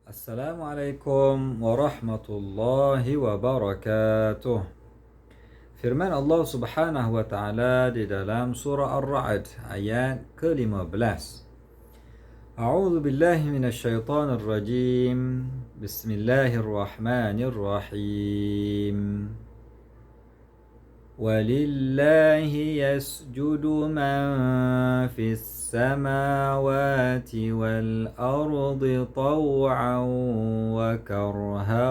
Assalamualaikum warahmatullahi wabarakatuh. Firman Allah Subhanahu wa taala di dalam surah Ar-Ra'd ayat ke-15. A'udzu billahi minasyaitonir rajim. Bismillahirrahmanirrahim. ولله يسجد من في السماوات والأرض طوعا وكرها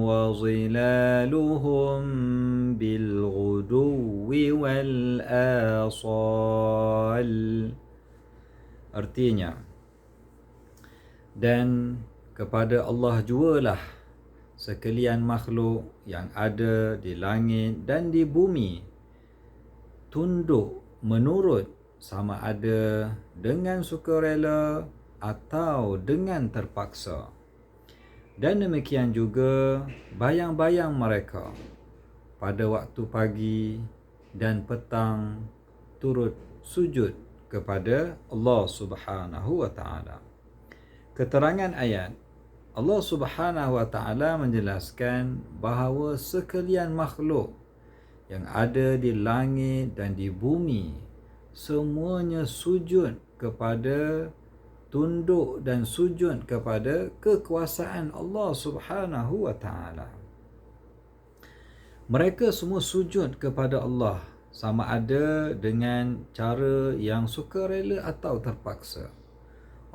وظلالهم بالغدو والآصال. Artinya, dan kepada Allah jualah sekalian makhluk yang ada di langit dan di bumi tunduk menurut, sama ada dengan sukarela atau dengan terpaksa. Dan demikian juga bayang-bayang mereka pada waktu pagi dan petang turut sujud kepada Allah Subhanahu wa taala. Keterangan ayat, Allah Subhanahu wa taala menjelaskan bahawa sekalian makhluk yang ada di langit dan di bumi semuanya sujud kepada, tunduk dan sujud kepada kekuasaan Allah Subhanahu wa taala. Mereka semua sujud kepada Allah, sama ada dengan cara yang sukarela atau terpaksa.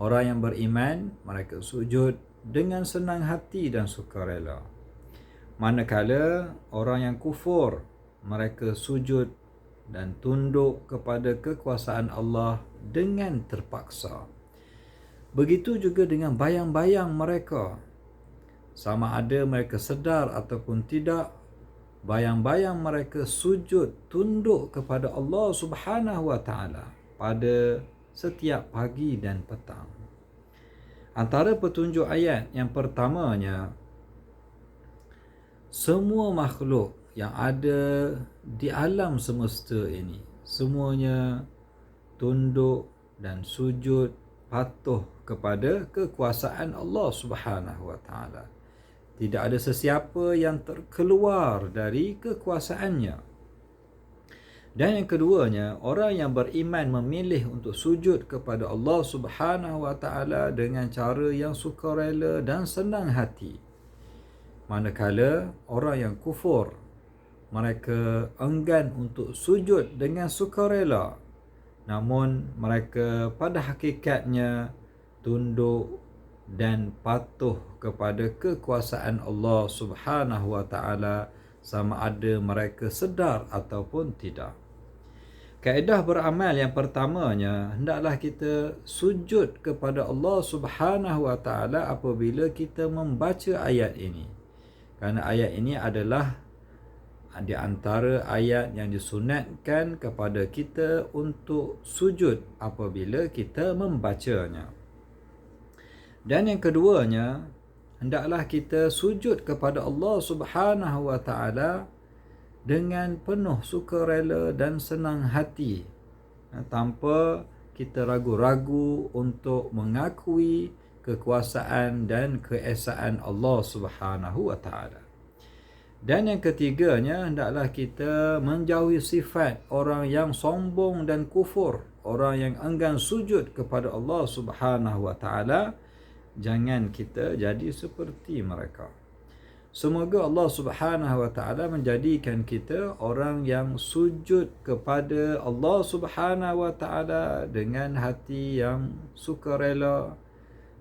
Orang yang beriman, mereka sujud dengan senang hati dan sukarela. Manakala orang yang kufur, mereka sujud dan tunduk kepada kekuasaan Allah dengan terpaksa. Begitu juga dengan bayang-bayang mereka. Sama ada mereka sedar ataupun tidak, bayang-bayang mereka sujud tunduk kepada Allah Subhanahu wa taala pada setiap pagi dan petang. Antara petunjuk ayat yang pertamanya, semua makhluk yang ada di alam semesta ini semuanya tunduk dan sujud patuh kepada kekuasaan Allah Subhanahu wa taala. Tidak ada sesiapa yang terkeluar dari kekuasaannya. Dan yang keduanya, orang yang beriman memilih untuk sujud kepada Allah Subhanahu wa taala dengan cara yang sukarela dan senang hati. Manakala orang yang kufur, mereka enggan untuk sujud dengan sukarela, namun mereka pada hakikatnya tunduk dan patuh kepada kekuasaan Allah Subhanahu wa taala, sama ada mereka sedar ataupun tidak. Kaedah beramal yang pertamanya, hendaklah kita sujud kepada Allah Subhanahu wa taala apabila kita membaca ayat ini. Kerana ayat ini adalah di antara ayat yang disunatkan kepada kita untuk sujud apabila kita membacanya. Dan yang keduanya, hendaklah kita sujud kepada Allah Subhanahu wa taala dengan penuh sukarela dan senang hati, tanpa kita ragu-ragu untuk mengakui kekuasaan dan keesaan Allah Subhanahu wa taala. Dan yang ketiganya, hendaklah kita menjauhi sifat orang yang sombong dan kufur, orang yang enggan sujud kepada Allah Subhanahu wa taala. Jangan kita jadi seperti mereka. Semoga Allah Subhanahu wa taala menjadikan kita orang yang sujud kepada Allah Subhanahu wa taala dengan hati yang sukarela,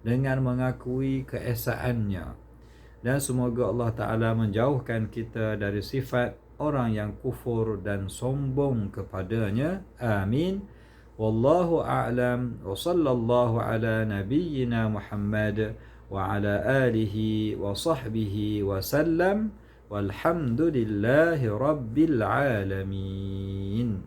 dengan mengakui keesaannya. Dan semoga Allah taala menjauhkan kita dari sifat orang yang kufur dan sombong kepadanya. Amin. Wallahu a'lam wa sallallahu ala nabiyyina Muhammad wa ala alihi wa sahbihi wa sallam walhamdulillahi rabbil alamin.